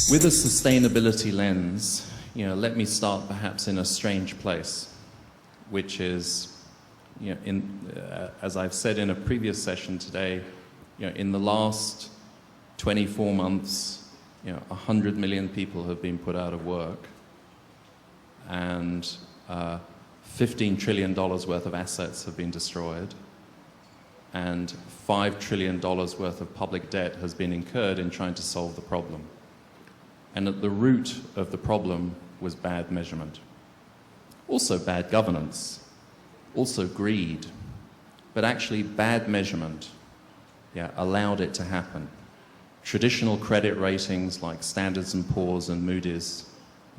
With a sustainability lens, let me start perhaps in a strange place, which is, as I've said in a previous session today, in the last 24 months, 100 million people have been put out of work, and $15 trillion worth of assets have been destroyed, and $5 trillion worth of public debt has been incurred in trying to solve the problem. And at the root of the problem was bad measurement. Also bad governance, also greed, but actually bad measurement allowed it to happen. Traditional credit ratings like Standards & Poor's and Moody's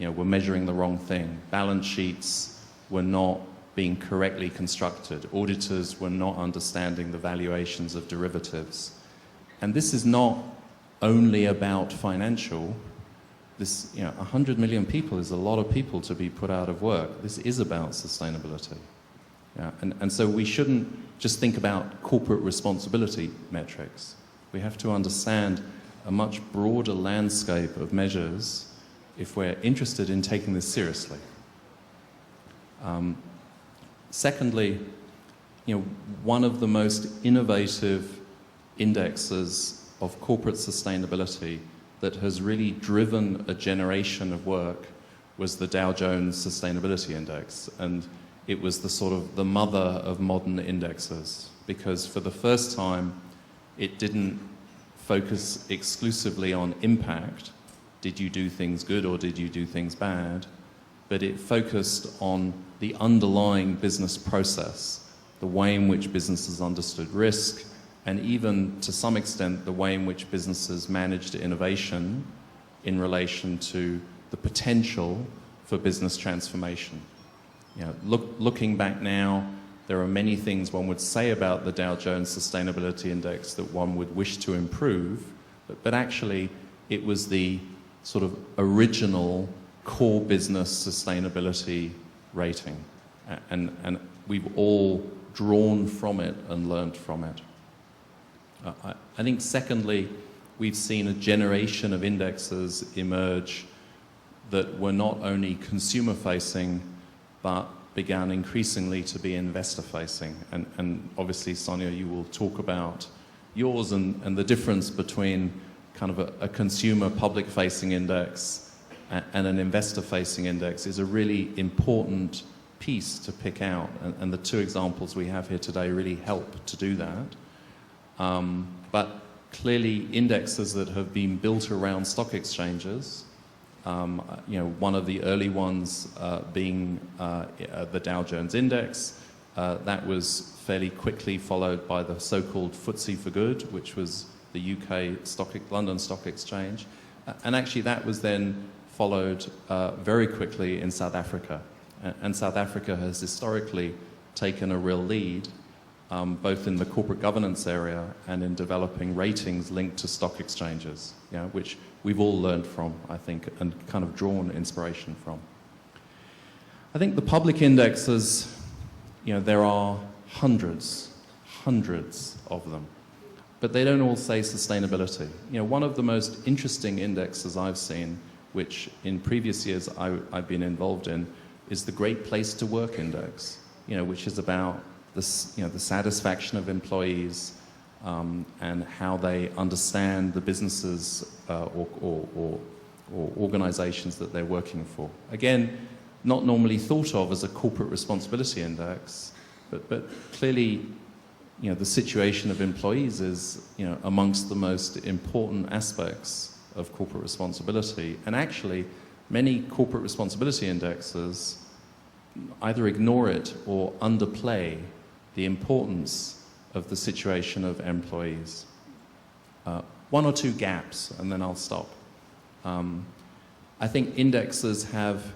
were measuring the wrong thing. Balance sheets were not being correctly constructed. Auditors were not understanding the valuations of derivatives. And this is not only about financial. This, 100 million people is a lot of people to be put out of work. This is about sustainability. And so we shouldn't just think about corporate responsibility metrics. We have to understand a much broader landscape of measures if we're interested in taking this seriously. Secondly, one of the most innovative indexes of corporate sustainability that has really driven a generation of work was the Dow Jones Sustainability Index. And it was the mother of modern indexes, because for the first time, it didn't focus exclusively on impact. Did you do things good or did you do things bad? But it focused on the underlying business process, the way in which businesses understood risk, and even to some extent the way in which businesses managed innovation in relation to the potential for business transformation. Looking back now, there are many things one would say about the Dow Jones Sustainability Index that one would wish to improve, but actually it was the sort of original core business sustainability rating. And we've all drawn from it and learned from it. I think secondly, we've seen a generation of indexes emerge that were not only consumer-facing, but began increasingly to be investor-facing. And obviously, Sonia, you will talk about yours and the difference between kind of a consumer public-facing index and an investor-facing index is a really important piece to pick out. And the two examples we have here today really help to do that. But clearly indexes that have been built around stock exchanges, one of the early ones being the Dow Jones Index, that was fairly quickly followed by the so-called FTSE for Good, which was the UK London Stock Exchange. And actually that was then followed very quickly in South Africa. And South Africa has historically taken a real lead, both in the corporate governance area and in developing ratings linked to stock exchanges, which we've all learned from, I think, and kind of drawn inspiration from. I think the public indexes, there are hundreds of them, but they don't all say sustainability. One of the most interesting indexes I've seen, which in previous years I've been involved in, is the Great Place to Work Index, which is about the satisfaction of employees and how they understand the businesses or organizations that they're working for. Again, not normally thought of as a corporate responsibility index, but clearly, the situation of employees is, amongst the most important aspects of corporate responsibility. And actually, many corporate responsibility indexes either ignore it or underplay the importance of the situation of employees. One or two gaps, and then I'll stop. I think indexes have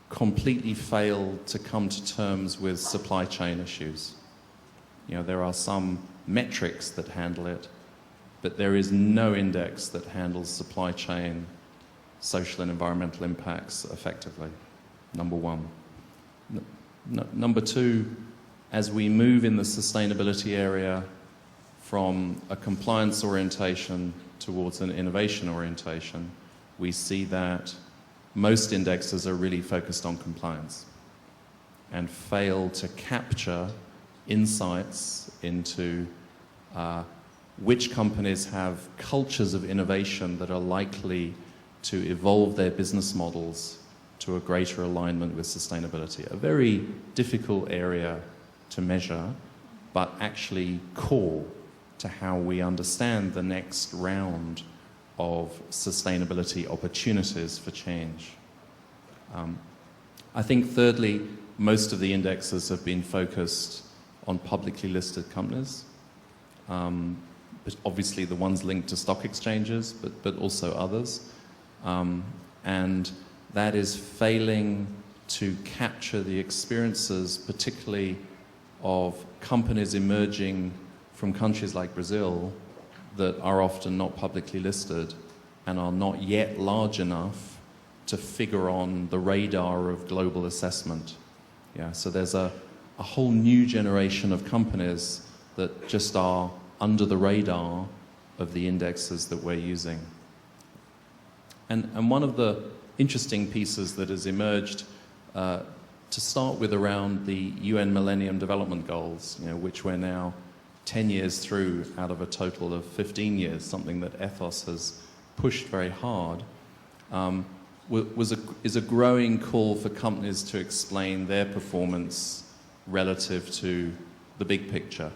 completely failed to come to terms with supply chain issues. There are some metrics that handle it, but there is no index that handles supply chain, social and environmental impacts effectively, number one. Number two, as we move in the sustainability area from a compliance orientation towards an innovation orientation, we see that most indexes are really focused on compliance and fail to capture insights into which companies have cultures of innovation that are likely to evolve their business models to a greater alignment with sustainability. A very difficult area to measure, but actually core to how we understand the next round of sustainability opportunities for change. I think thirdly, most of the indexes have been focused on publicly listed companies, but obviously the ones linked to stock exchanges, but also others. And that is failing to capture the experiences, particularly of companies emerging from countries like Brazil that are often not publicly listed and are not yet large enough to figure on the radar of global assessment. Yeah, so there's a whole new generation of companies that just are under the radar of the indexes that we're using. And one of the interesting pieces that has emerged to start with around the UN Millennium Development Goals, which we're now 10 years through out of a total of 15 years, something that Ethos has pushed very hard, is a growing call for companies to explain their performance relative to the big picture.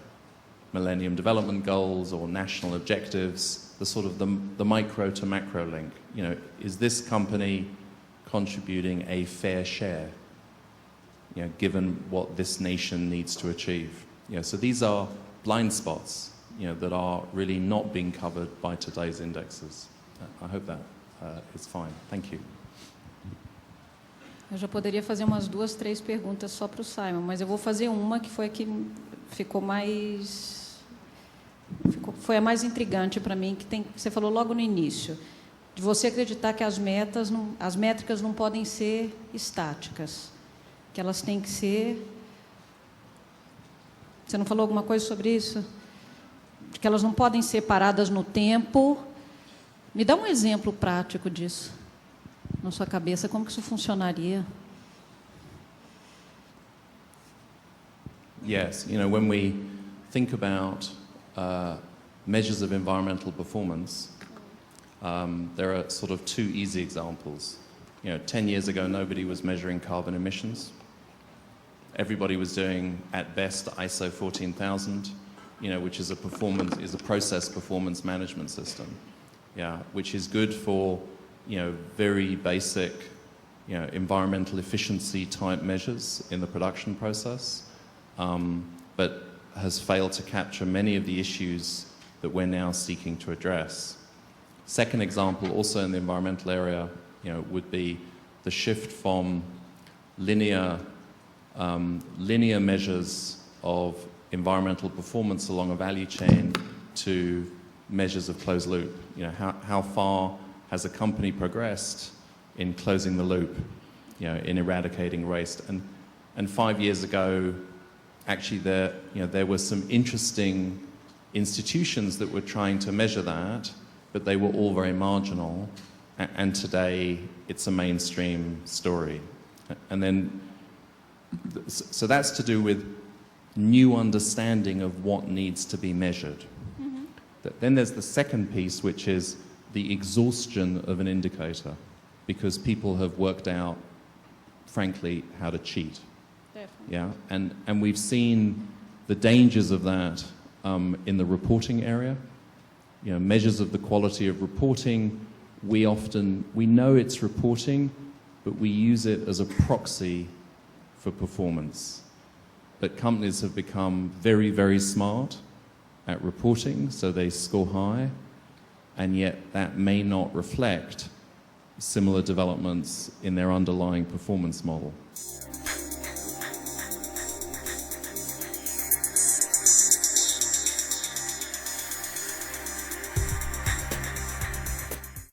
Millennium Development Goals or national objectives, the sort of the micro to macro link. Is this company contributing a fair share, given what this nation needs to achieve? So these are blind spots, that are really not being covered by today's indexes. I hope that is fine. Thank you. Eu já poderia fazer umas 2, 3 perguntas só para o Simon, mas eu vou fazer uma que foi a que foi a mais intrigante para mim, que você falou logo no início, de você acreditar que as métricas não podem ser estáticas, que elas têm que ser... Você não falou alguma coisa sobre isso? De que elas não podem ser paradas no tempo. Me dá um exemplo prático disso, na sua cabeça, como que isso funcionaria? Yes, when we think about measures of environmental performance, there are sort of 2 easy examples. 10 years ago, nobody was measuring carbon emissions. Everybody was doing, at best, ISO 14000, which is a process performance management system, which is good for, very basic, environmental efficiency type measures in the production process, but has failed to capture many of the issues that we're now seeking to address. Second example, also in the environmental area, would be the shift from linear measures of environmental performance along a value chain to measures of closed loop. How far has a company progressed in closing the loop, in eradicating waste? And 5 years ago, actually there were some interesting institutions that were trying to measure that, but they were all very marginal. And today, it's a mainstream story. And then, so that's to do with new understanding of what needs to be measured. Mm-hmm. Then there's the second piece, which is the exhaustion of an indicator, because people have worked out, frankly, how to cheat. Definitely. Yeah, and we've seen the dangers of that in the reporting area. Measures of the quality of reporting, we know it's reporting, but we use it as a proxy for performance. But companies have become very, very smart at reporting, so they score high, and yet that may not reflect similar developments in their underlying performance model.